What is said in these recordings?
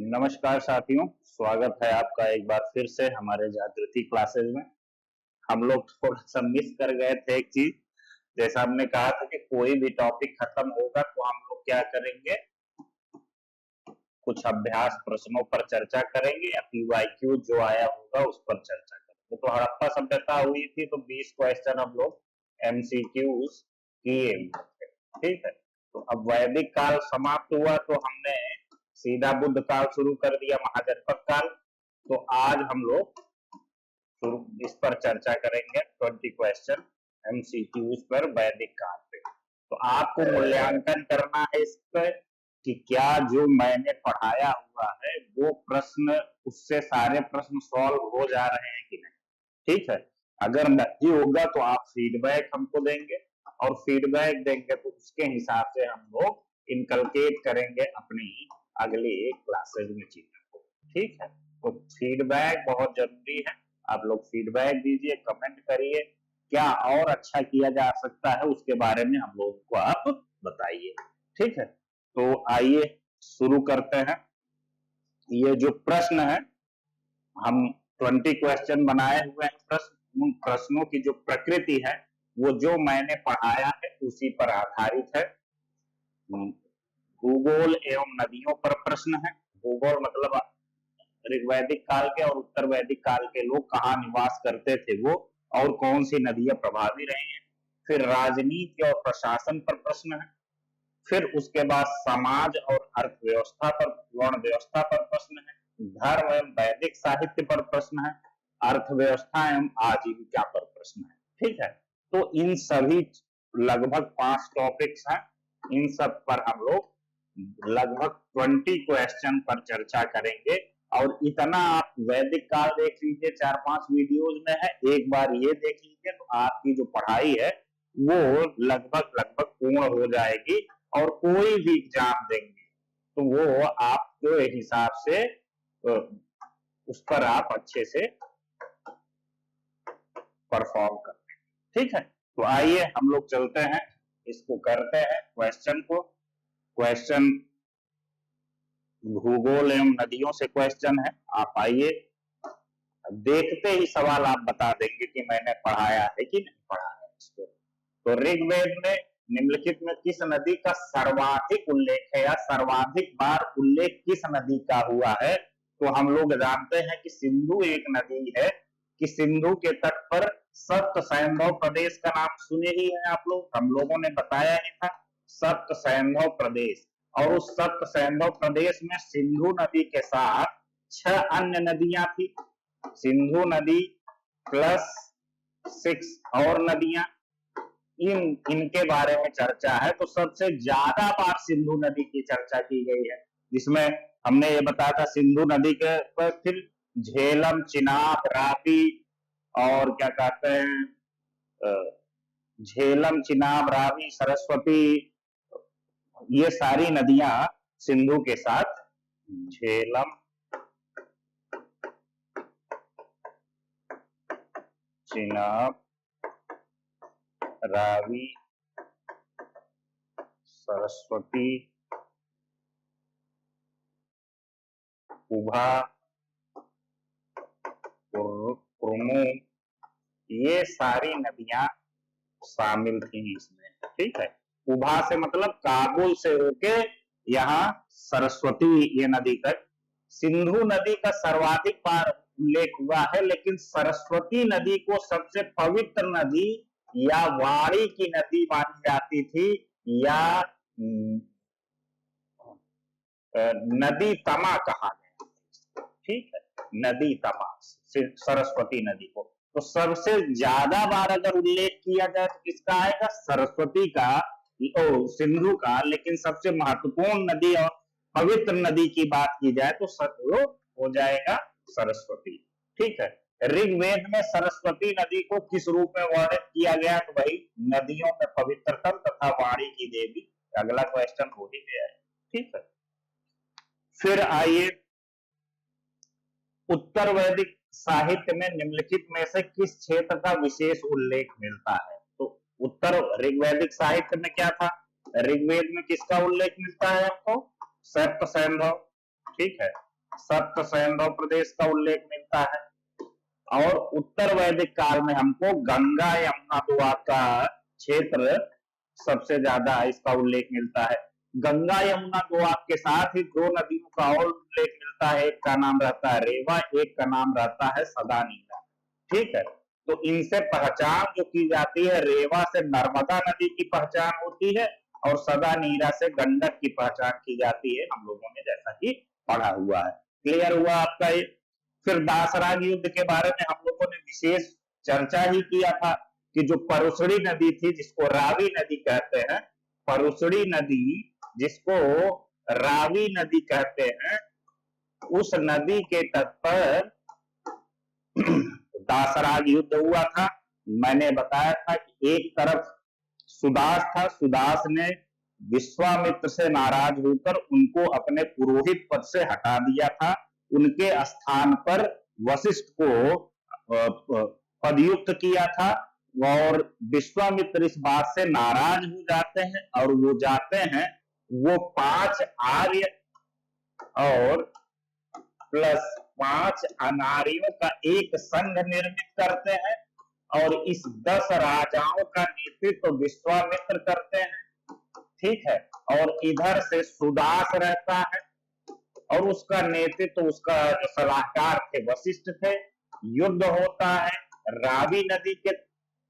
नमस्कार साथियों, स्वागत है आपका एक बार फिर से हमारे जागृति क्लासेस में। हम लोग थोड़ा सा मिस कर गए थे एक चीज। जैसा हमने कहा था कि कोई भी टॉपिक खत्म होगा तो हम लोग क्या करेंगे, कुछ अभ्यास प्रश्नों पर चर्चा करेंगे या पीवाईक्यू जो आया होगा उस पर चर्चा करेंगे। तो हड़प्पा सभ्यता हुई थी तो 20 क्वेश्चन हम लोग एमसीक्यूज किए हुए थे। ठीक है, तो अब वैदिक काल समाप्त हुआ तो हमने सीधा बुद्ध काल शुरू कर दिया, महाजनपद काल। तो आज हम लोग इस पर चर्चा करेंगे, 20 क्वेश्चन एमसीक्यूज पर वैदिक काल पे। तो आपको मूल्यांकन करना है इस पर कि क्या जो मैंने पढ़ाया हुआ है वो प्रश्न, उससे सारे प्रश्न सॉल्व हो जा रहे हैं कि नहीं। ठीक है, अगर नहीं होगा तो आप फीडबैक हमको देंगे और फीडबैक देंगे तो उसके हिसाब से हम लोग इनकलकेट करेंगे अपनी अगली क्लासेज में चीजों को। ठीक है, तो फीडबैक बहुत जरूरी है। आप लोग फीडबैक दीजिए, कमेंट करिए, क्या और अच्छा किया जा सकता है उसके बारे में हम लोगों को आप बताइए। ठीक है, तो आइए शुरू करते हैं। ये जो प्रश्न है, हम 20 क्वेश्चन बनाए हुए हैं प्रश्न। उन प्रश्नों की जो प्रकृति है वो जो मैंने पढ़ाया है उसी पर आधारित है। भूगोल एवं नदियों पर प्रश्न है। भूगोल मतलब ऋग्वैदिक काल के और उत्तर वैदिक काल के लोग कहाँ निवास करते थे वो, और कौन सी नदियां प्रभावी रही हैं। फिर राजनीति और प्रशासन पर प्रश्न है। फिर उसके बाद समाज और अर्थव्यवस्था पर, वर्ण व्यवस्था पर प्रश्न है। धर्म एवं वैदिक साहित्य पर प्रश्न है। अर्थव्यवस्था एवं आजीविका पर प्रश्न है। ठीक है, तो इन सभी लगभग 5 टॉपिक्स हैं। इन सब पर हम लोग लगभग 20 क्वेश्चन पर चर्चा करेंगे। और इतना आप वैदिक काल देख लीजिए, 4-5 वीडियोज में है, एक बार ये देख लीजिए तो आपकी जो पढ़ाई है वो लगभग पूर्ण हो जाएगी। और कोई भी एग्जाम देंगे तो वो आपके हिसाब से उस पर आप अच्छे से परफॉर्म करते हैं। ठीक है, तो आइए हम लोग चलते हैं, इसको करते हैं क्वेश्चन को। क्वेश्चन भूगोल एवं नदियों से क्वेश्चन है। आप आइए, देखते ही सवाल आप बता देंगे कि मैंने पढ़ाया है कि नहीं पढ़ाया है इसको। तो ऋग्वेद में निम्नलिखित में किस नदी का सर्वाधिक उल्लेख है या सर्वाधिक बार उल्लेख किस नदी का हुआ है। तो हम लोग जानते हैं कि सिंधु एक नदी है, कि सिंधु के तट पर सप्त सैंधव प्रदेश का नाम सुने ही है आप लोग, हम लोगों ने बताया ही था, सप्त सैंधव प्रदेश। और उस सप्त सैंधव प्रदेश में सिंधु नदी के साथ 6 अन्य नदियां थी। सिंधु नदी प्लस 6 और नदियां, इनके बारे में चर्चा है। तो सबसे ज्यादा बार सिंधु नदी की चर्चा की गई है, जिसमें हमने ये बताया था सिंधु नदी के पर फिर झेलम, चिनाब, रावी और क्या कहते हैं, झेलम, चिनाब, रावी, सरस्वती, ये सारी नदियां सिंधु के साथ, झेलम, चिनाब, रावी, सरस्वती, उभा, कुर्मू, ये सारी नदियां शामिल थी इसमें। ठीक है, उभा से मतलब काबुल से होके यहाँ सरस्वती ये नदी तक। सिंधु नदी का सर्वाधिक बार उल्लेख हुआ है, लेकिन सरस्वती नदी को सबसे पवित्र नदी या वाणी की नदी मानी जाती थी, या नदी तमा कहा गया। ठीक है, नदी तमा सरस्वती नदी को। तो सबसे ज्यादा बार अगर उल्लेख किया जाए तो किसका आएगा, सरस्वती का, सिंधु का। लेकिन सबसे महत्वपूर्ण नदी और पवित्र नदी की बात की जाए तो वो हो जाएगा सरस्वती। ठीक है, ऋग्वेद में सरस्वती नदी को किस रूप में वर्णित किया गया, तो भाई नदियों में पवित्रतम तथा वाणी की देवी। अगला क्वेश्चन हो ही गया है। ठीक है, फिर आइए, उत्तर वैदिक साहित्य में निम्नलिखित में से किस क्षेत्र का विशेष उल्लेख मिलता है। तो उत्तर ऋग्वैदिक साहित्य में क्या था, ऋग्वेद में किसका उल्लेख मिलता है आपको, सप्त सैंधव। ठीक है, सप्त सैंधव प्रदेश का उल्लेख मिलता है। और उत्तर वैदिक काल में हमको गंगा यमुना दोआब का क्षेत्र सबसे ज्यादा इसका उल्लेख मिलता है। गंगा यमुना दोआब के साथ ही दो नदियों का और उल्लेख मिलता है, एक का नाम रहता है रेवा, एक का नाम रहता है सदानीरा। ठीक है, तो इनसे पहचान जो की जाती है, रेवा से नर्मदा नदी की पहचान होती है और सदानीरा से गंडक की पहचान की जाती है, हम लोगों ने जैसा कि पढ़ा हुआ है। क्लियर हुआ आपका ये? फिर दासराग युद्ध के बारे में हम लोगों ने विशेष चर्चा ही किया था कि जो परुसड़ी नदी थी, जिसको रावी नदी कहते हैं, परुसड़ी नदी जिसको रावी नदी कहते हैं, उस नदी के तट पर दासराग युद्ध हुआ था। मैंने बताया था कि एक तरफ सुदास था, सुदास ने विश्वामित्र से नाराज होकर उनको अपने पुरोहित पद से हटा दिया था, उनके स्थान पर वशिष्ठ को पदयुक्त किया था। और विश्वामित्र इस बात से नाराज हो जाते हैं और वो जाते हैं, वो 5 आर्य और प्लस 5 अनार्यों का एक संघ निर्मित करते हैं और इस 10 राजाओं का नेतृत्व विश्वामित्र करते हैं। ठीक है, और इधर से सुदास रहता है और उसका नेतृत्व, उसका जो सलाहकार थे वशिष्ठ थे। युद्ध होता है, रावी नदी के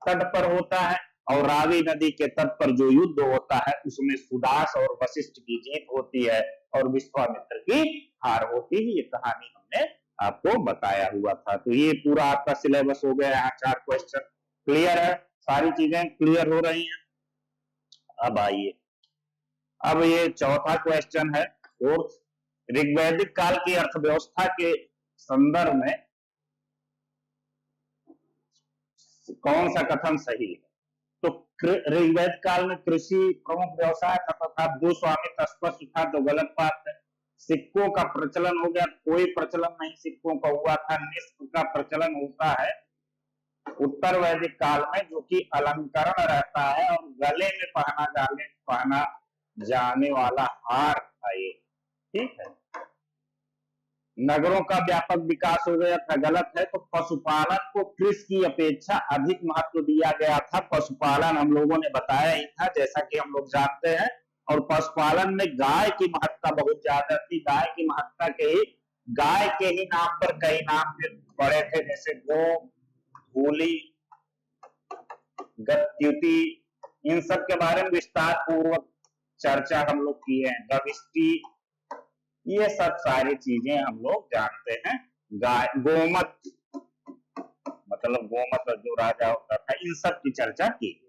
तट पर होता है और रावी नदी के तट पर जो युद्ध होता है उसमें सुदास और वशिष्ठ की जीत होती है और विश्वामित्र की हार होती है। ये कहानी हमने आपको बताया हुआ था। तो ये पूरा आपका सिलेबस हो गया, यहाँ 4 क्वेश्चन क्लियर है, सारी चीजें क्लियर हो रही हैं। अब आइए, अब ये चौथा क्वेश्चन है, फोर्थ, ऋग्वैदिक काल की अर्थव्यवस्था के संदर्भ में कौन सा कथन सही है? तो ऋग्वैदिक काल में कृषि प्रमुख व्यवसाय था तथा भूस्वामित्व स्पष्ट था, तो गलत बात है। सिक्कों का प्रचलन हो गया, कोई प्रचलन नहीं सिक्कों का हुआ था। निष्क का प्रचलन होता है उत्तर वैदिक काल में, जो कि अलंकरण रहता है और गले में पहना जाने वाला हार था ये। ठीक है, नगरों का व्यापक विकास हो गया था, गलत है। तो पशुपालन को कृषि की अपेक्षा अधिक महत्व दिया गया था। पशुपालन हम लोगों ने बताया ही था, जैसा कि हम लोग जानते हैं। और पशुपालन में गाय की महत्ता बहुत ज्यादा थी। गाय के ही नाम पर कई नाम पड़े थे, जैसे गो, भूली, गत्युति, इन सब के बारे में विस्तार पूर्वक चर्चा हम लोग किए हैं। गविष्टि, ये सब सारी चीजें हम लोग जानते हैं। गाय, गोमत, मतलब गोमत जो राजा होता था, इन सब की चर्चा की गई।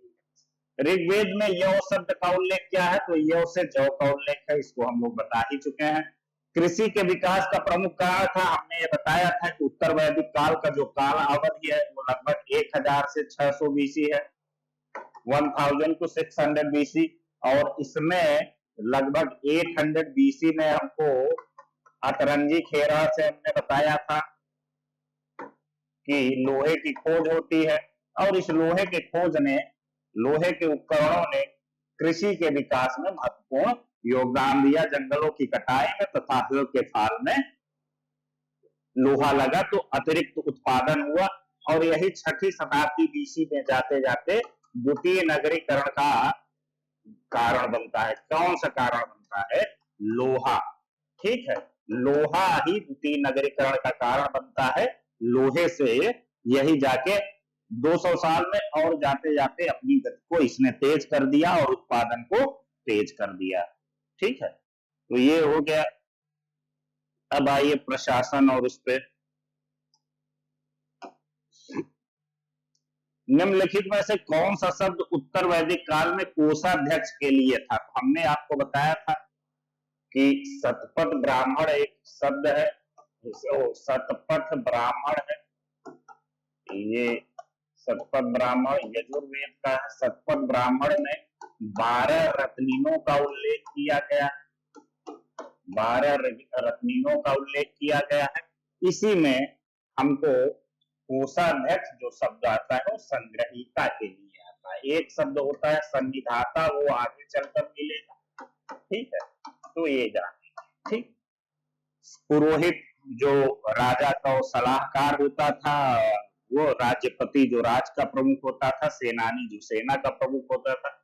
ऋग्वेद में यौ शब्द का उल्लेख क्या है? तो यौ से जौ का उल्लेख है, इसको हम लोग बता ही चुके हैं। कृषि के विकास का प्रमुख कारण था, हमने ये बताया था कि उत्तर वैदिक काल का जो काल अवधि है वो लगभग 1000 से 600 बीसी है, 1000 to 600 बीसी। और इसमें लगभग 800 बीसी में हमको अतरंजी खेरा से हमने बताया था कि लोहे की खोज होती है और इस लोहे के खोज ने, लोहे के उपकरणों ने कृषि के विकास में महत्वपूर्ण योगदान दिया। जंगलों की कटाई में तथा हल के फाल में लोहा लगा तो अतिरिक्त उत्पादन हुआ और यही 6ठी शताब्दी बीसी में जाते जाते द्वितीय नगरीकरण का कारण बनता है। कौन सा कारण बनता है? लोहा। ठीक है, लोहा ही द्वितीय नगरीकरण का कारण बनता है। लोहे से यही जाके 200 साल में और जाते जाते अपनी गति को इसने तेज कर दिया और उत्पादन को तेज कर दिया। ठीक है, तो ये हो गया। अब आइए प्रशासन और उस पर, निम्नलिखित में से कौन सा शब्द उत्तर वैदिक काल में कोषाध्यक्ष के लिए था? तो हमने आपको बताया था कि शतपथ ब्राह्मण एक शब्द है, शतपथ ब्राह्मण है, ये शतपथ ब्राह्मण यजुर्वेद का है। शतपथ ब्राह्मण में 12 रत्नीनों का उल्लेख किया गया, 12 रत्नीनों का उल्लेख किया गया है। इसी में हमको कोषाध्यक्ष जो शब्द आता है वो संग्रहीता के लिए आता है। एक शब्द होता है संविधाता, वो आगे चलकर मिलेगा। ठीक है, तो ये जाने। ठीक, पुरोहित जो राजा का सलाहकार होता था, वो राज्यपति जो राज का प्रमुख होता था, सेनानी जो सेना का प्रमुख होता था।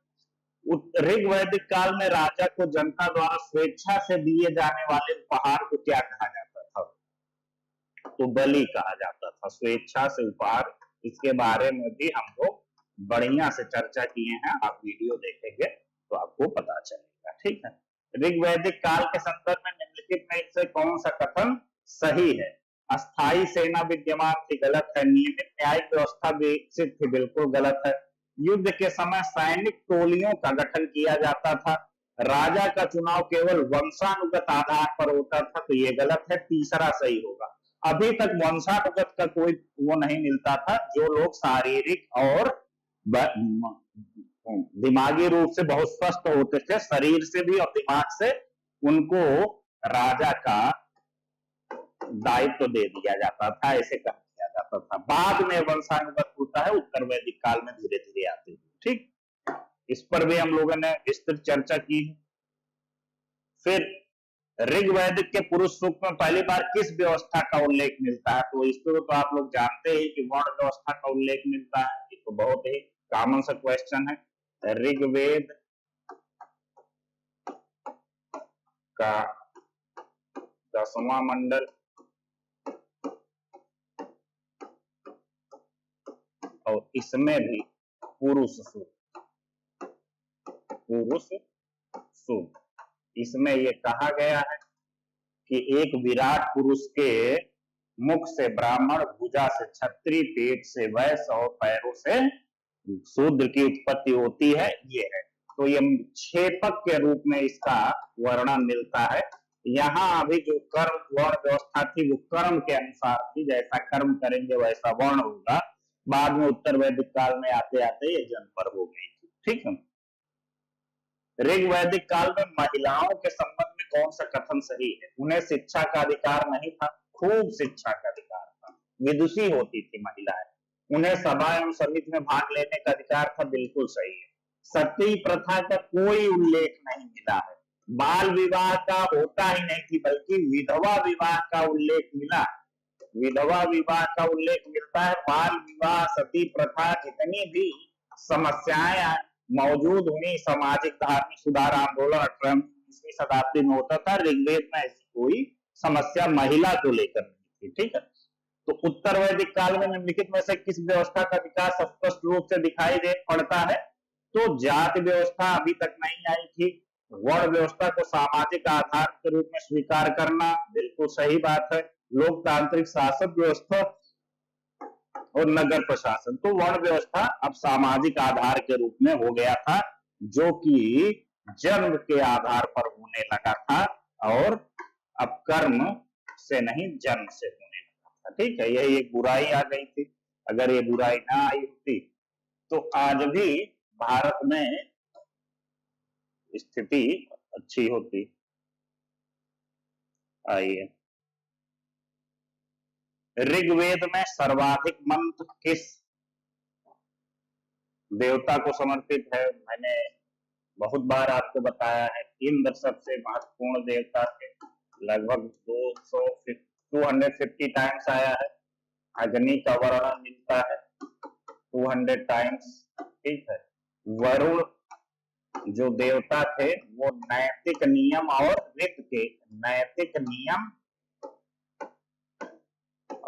ऋग वैदिक काल में राजा को जनता द्वारा स्वेच्छा से दिए जाने वाले उपहार को क्या कहा जाता था? तो बलि कहा जाता था, स्वेच्छा से उपहार। इसके बारे में भी हम लोग बढ़िया से चर्चा किए हैं, आप वीडियो देखेंगे तो आपको पता चलेगा। ठीक है, ऋग वैदिक काल के संदर्भ में निम्नलिखित में से कौन सा कथन सही है? अस्थाई सेना विद्यमान थी, गलत है। नियमित न्यायिक व्यवस्था विकसित थी, बिल्कुल गलत है। युद्ध के समय सैनिक टोलियों का गठन किया जाता था। राजा का चुनाव केवल वंशानुगत आधार पर होता था, तो ये गलत है। तीसरा सही होगा। अभी तक वंशानुगत का कोई वो नहीं मिलता था। जो लोग शारीरिक और दिमागी रूप से बहुत स्वस्थ होते थे, शरीर से भी और दिमाग से, उनको राजा का दायित्व दे दिया जाता था, ऐसे कहा दिया जाता था। बाद में वंशानुगत होता है, उत्तर वैदिक काल में धीरे धीरे आते हैं। ठीक, इस पर भी हम लोगों ने विस्तृत चर्चा की। फिर ऋग वैदिक के पुरुष सूक्त में पहली बार किस व्यवस्था का उल्लेख मिलता है? तो इसको तो आप लोग जानते हैं कि वर्ण व्यवस्था का उल्लेख मिलता है। ये तो बहुत ही कॉमन सा क्वेश्चन है। ऋग्वेद का 10वां मंडल और इसमें भी पुरुष सूक्त, पुरुष सूक्त, इसमें ये कहा गया है कि एक विराट पुरुष के मुख से ब्राह्मण, भुजा से क्षत्रिय, पेट से वैश्य और पैरों से शूद्र की उत्पत्ति होती है। ये है, तो ये क्षेपक के रूप में इसका वर्णन मिलता है। यहाँ अभी जो कर्म वर्ण व्यवस्था थी वो कर्म के अनुसार थी, जैसा कर्म करेंगे वैसा वर्ण होगा। बाद में उत्तर वैदिक काल में आते आते ये जन पर हो गई थी। ठीक है, ऋग वैदिक काल में महिलाओं के संबंध में कौन सा कथन सही है? उन्हें शिक्षा का अधिकार नहीं था, खूब शिक्षा का अधिकार था, विदुषी होती थी महिलाएं। उन्हें सभा एवं समिति में भाग लेने का अधिकार था, बिल्कुल सही है। सती प्रथा का कोई उल्लेख नहीं मिला है। बाल विवाह का होता ही नहीं थी, बल्कि विधवा विवाह का उल्लेख मिला। विधवा विवाह का उल्लेख मिलता है। बाल विवाह, सती प्रथा, जितनी भी समस्याएं मौजूद हुई, सामाजिक धार्मिक सुधार आंदोलन 18वीं शताब्दी में होता था। ऋग्वेद में ऐसी कोई समस्या महिला को लेकर नहीं थी। ठीक है, तो उत्तर वैदिक काल में निम्नलिखित में से किस व्यवस्था का विकास स्पष्ट रूप से दिखाई दे पड़ता है? तो जाति व्यवस्था अभी तक नहीं आई थी। वर्ण व्यवस्था को सामाजिक आधार के रूप में स्वीकार करना, बिल्कुल सही बात है। लोकतांत्रिक शासन व्यवस्था और नगर प्रशासन, तो वर्ण व्यवस्था अब सामाजिक आधार के रूप में हो गया था, जो कि जन्म के आधार पर होने लगा था और अब कर्म से नहीं, जन्म से होने लगा था। ठीक है, यही एक बुराई आ गई थी। अगर ये बुराई ना आई होती तो आज भी भारत में स्थिति अच्छी होती। आइए, ऋग्वेद में सर्वाधिक मंत्र किस देवता को समर्पित है? मैंने बहुत बार आपको बताया है, इंद्र सबसे महत्वपूर्ण देवता थे। लगभग 250 टाइम्स आया है। अग्नि का वर्णन मिलता है 200 टाइम्स। ठीक है, वरुण जो देवता थे वो नैतिक नियम और ऋत के, नैतिक नियम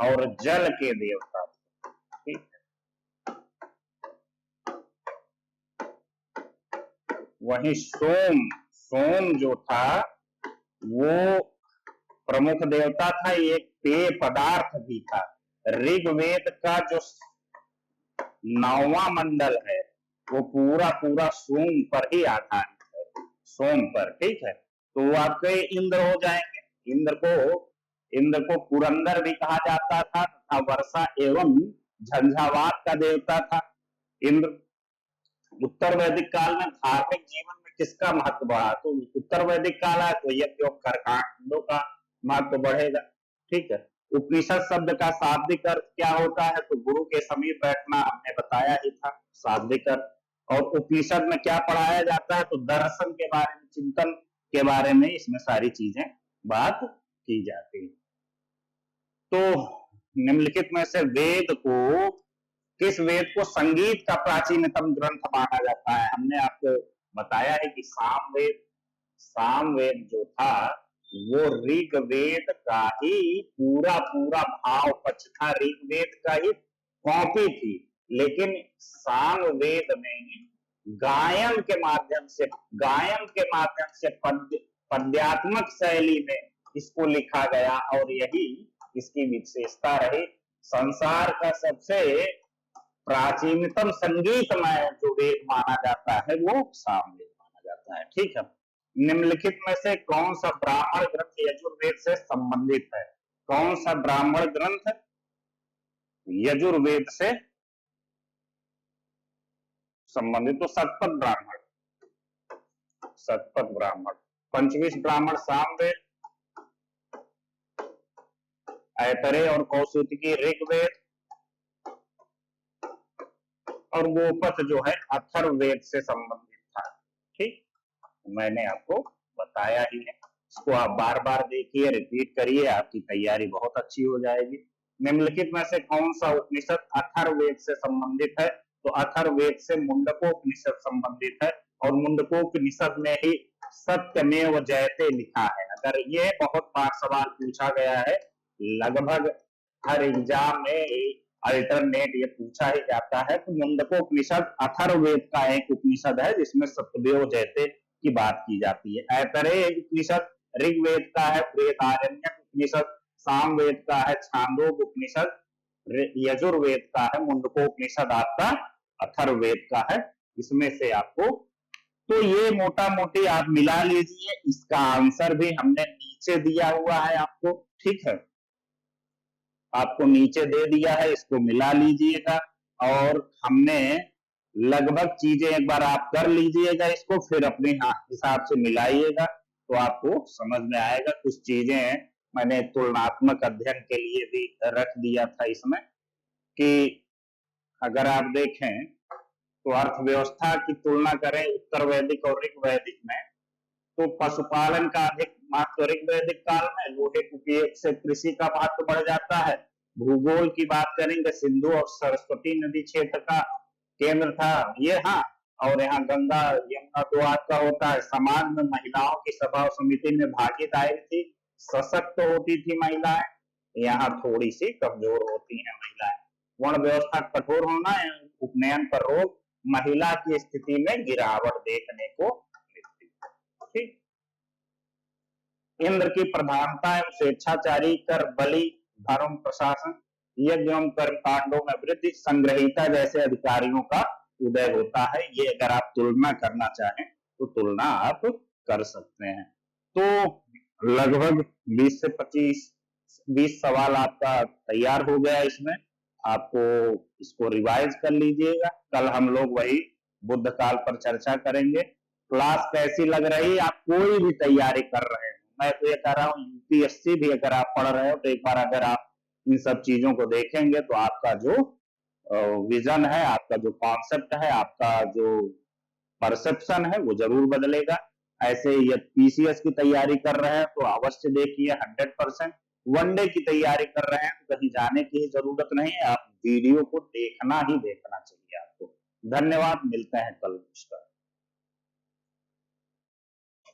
और जल के देवता थे। ठीक है, वही सोम, सोम जो था वो प्रमुख देवता था, एक पेय पदार्थ भी था। ऋग्वेद का जो 9वां मंडल है वो पूरा पूरा सोम पर ही आधारित है, सोम पर। ठीक है, तो वो आपके इंद्र हो जाएंगे। इंद्र को पुरंदर भी कहा जाता था तथा वर्षा एवं झंझावात का देवता था इंद्र। उत्तर वैदिक काल में धार्मिक जीवन में किसका महत्व बढ़ा? तो उत्तर वैदिक काल है तो यज्ञ और कर्मकांडों का महत्व बढ़ेगा। ठीक है, उपनिषद शब्द का शाब्दिक अर्थ क्या होता है? तो गुरु के समीप बैठना, हमने बताया ही था शाब्दिक अर्थ। और उपनिषद में क्या पढ़ाया जाता है? तो दर्शन के बारे में, चिंतन के बारे में इसमें सारी चीजें बात की जाती है। तो निम्नलिखित में से किस वेद को संगीत का प्राचीनतम ग्रंथ माना जाता है? हमने आपको बताया है कि सामवेद जो था वो ऋग्वेद का ही पूरा पूरा भाव पक्ष था, ऋग्वेद का ही कॉपी थी। लेकिन सामवेद में गायन के माध्यम से पद्यात्मक शैली में इसको लिखा गया और यही इसकी विशेषता रही। संसार का सबसे प्राचीनतम संगीतमय जो वेद माना जाता है वो सामवेद माना जाता है। ठीक है, निम्नलिखित में से कौन सा ब्राह्मण ग्रंथ यजुर्वेद से संबंधित है? कौन सा ब्राह्मण ग्रंथ यजुर्वेद से संबंधित? तो शतपथ ब्राह्मण, पंचविंश ब्राह्मण सामवेद, ऐतरेय और कौशिकी ऋग्वेद, और गोपथ जो है अथर्ववेद से संबंधित था। ठीक, मैंने आपको बताया ही है, इसको आप बार बार देखिए, रिपीट करिए, आपकी तैयारी बहुत अच्छी हो जाएगी। निम्नलिखित में से कौन सा उपनिषद अथर्ववेद से संबंधित है? तो अथर्ववेद से मुंडकोपनिषद संबंधित है और मुंडकोपनिषद में ही सत्यमेव जयते लिखा है। अगर ये बहुत बार सवाल पूछा गया है, लगभग हर एग्जाम में अल्टरनेट ये पूछा ही जाता है। तो मुंडकोपनिषद अथर्ववेद का एक उपनिषद है जिसमें सत्यमेव जयते की बात की जाती है। ऐतरेय उपनिषद ऋग्वेद का है, बृहदारण्यक उपनिषद सामवेद का है, छांदोग उपनिषद यजुर्वेद का है, मुंडकोपनिषद आपका अथर्ववेद का है। इसमें से आपको तो ये मोटा मोटी आप मिला लीजिए, इसका आंसर भी हमने नीचे दिया हुआ है आपको। ठीक है, आपको नीचे दे दिया है, इसको मिला लीजिएगा और हमने लगभग चीजें एक बार आप कर लीजिएगा, इसको फिर अपने हिसाब से मिलाइएगा तो आपको समझ में आएगा। कुछ चीजें मैंने तुलनात्मक अध्ययन के लिए भी रख दिया था इसमें कि अगर आप देखें तो अर्थव्यवस्था की तुलना करें उत्तर वैदिक और ऋग्वैदिक में, तो पशुपालन का अधिक महत्व ऋग्वैदिक काल में, लोहे के उपयोग से कृषि का महत्व बढ़ जाता है। भूगोल की बात करेंगे, सिंधु और सरस्वती नदी क्षेत्र का केंद्र था ये। हाँ, और यहाँ गंगा यमुना द्वार का होता है। समाज में महिलाओं की सभा और समिति में भागीदारी थी, सशक्त होती थी महिलाएं, यहाँ थोड़ी सी कमजोर होती हैं महिलाएं। वर्ण व्यवस्था कठोर होना, उपनयन पर रोक, महिला की स्थिति में गिरावट देखने को मिलती है। ठीक, इंद्र की प्रधानता एवं स्वेच्छाचारी कर बलि धर्म प्रशासन यज्ञ एवं कर्म कांडों में वृद्धि, संग्रहिता जैसे अधिकारियों का उदय होता है। ये अगर आप तुलना करना चाहें तो तुलना आप कर सकते हैं। तो लगभग 20 से 20 सवाल आपका तैयार हो गया। इसमें आपको इसको रिवाइज कर लीजिएगा। कल हम लोग वही बुद्ध काल पर चर्चा करेंगे। क्लास कैसी लग रही? आप कोई भी तैयारी कर रहे हैं, मैं तो ये कह रहा हूँ यूपीएससी भी अगर आप पढ़ रहे हो तो एक बार अगर आप इन सब चीजों को देखेंगे तो आपका जो विजन है, आपका जो कॉन्सेप्ट है, आपका जो परसेप्शन है वो जरूर बदलेगा। ऐसे ये पीसीएस की तैयारी कर रहे हैं तो अवश्य देखिए 100%। वनडे की तैयारी कर रहे हैं तो कहीं जाने की जरूरत नहीं है, आप वीडियो को देखना ही देखना चाहिए आपको। धन्यवाद, मिलते हैं कल।